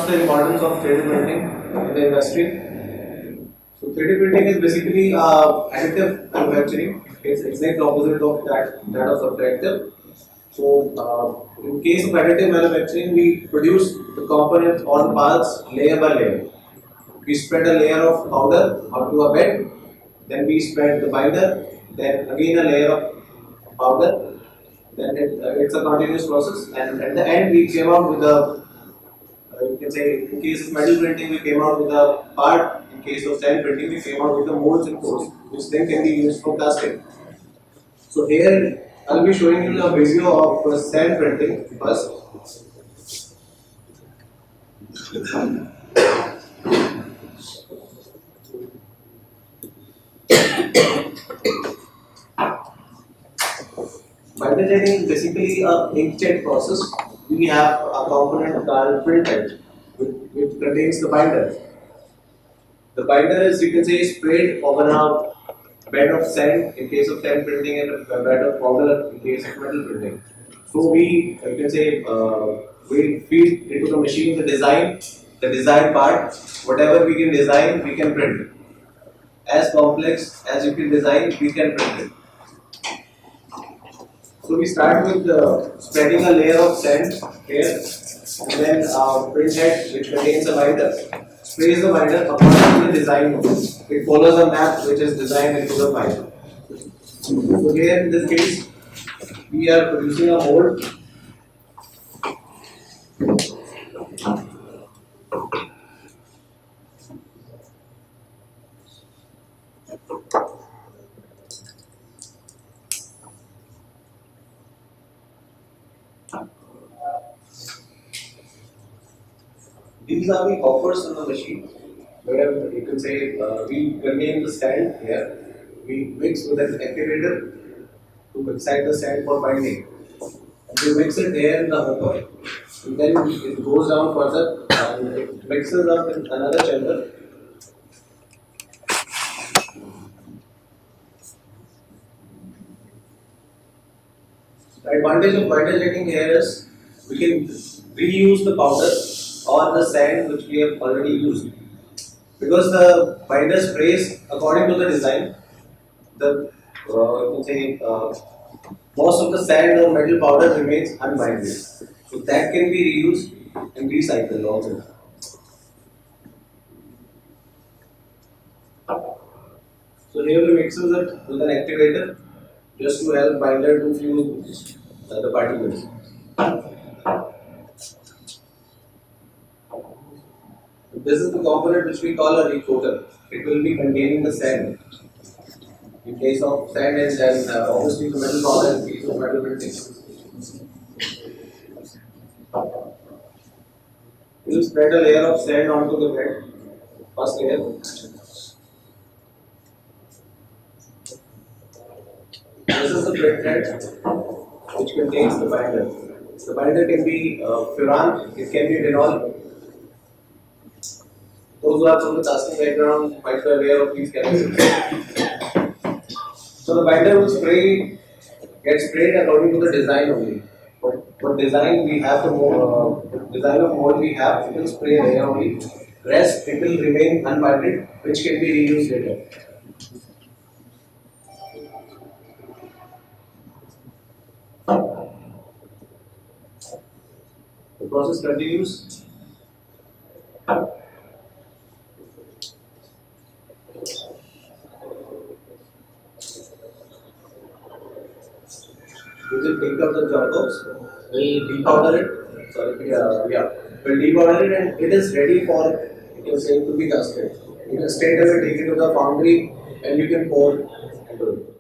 the importance of 3D printing in the industry. So 3D printing is basically additive manufacturing. It's exact opposite of that of subtractive. So in case of additive manufacturing, we produce the components or the parts layer by layer. We spread a layer of powder onto a bed, then we spread the binder, then again a layer of powder, then it's a continuous process, and at the end we came out with a, you can say, in case of metal printing, we came out with a part, in case of sand printing, we came out with the molds and cores, which then can be used for casting. So here I'll be showing you a video of sand printing first. Binder jetting is basically a inkjet process. We have a component called printhead, which contains the binder. The binder is, you can say, sprayed over a bed of sand in case of sand printing and a bed of powder in case of metal printing. So we, you can say, we feed into the machine the design part. Whatever we can design, we can print. As complex as you can design, we can print it. So we start with spreading a layer of sand here, and then print head, which contains a binder, sprays the binder according to the design. It follows a map which is designed into the binder. So here in this case, we are producing a mold. These are the hoppers on the machine, where you can say we contain the sand here. We mix with an activator to excite the sand for binding. And we mix it here in the hopper, and then it goes down further and it mixes up in another chamber. The advantage of binder jetting here is we can reuse the powder or the sand which we have already used. Because the binder sprays according to the design, the you can say most of the sand or metal powder remains unbinded. So that can be reused and recycled also. So here we mixes it with an activator just to help binder to fuse the particles. This is the component which we call a recoater. It will be containing the sand. In case of sand and then obviously the metal powder in case of metal printing. We will spread a layer of sand onto the bed. First layer. This is the print head which contains the binder. The binder can be furan, it can be phenol. Those who are from the casting background might be aware of these chemicals. So the binder will get sprayed according to the design only. What design we have, the design of mold we have, it will spray layer only. Rest it will remain unbinded, which can be reused later. The process continues. We will take up the jar box, we'll depowder it, we'll depowder it and it is ready for, you can say, to be casted. You can straight away take it to the foundry and you can pour into it.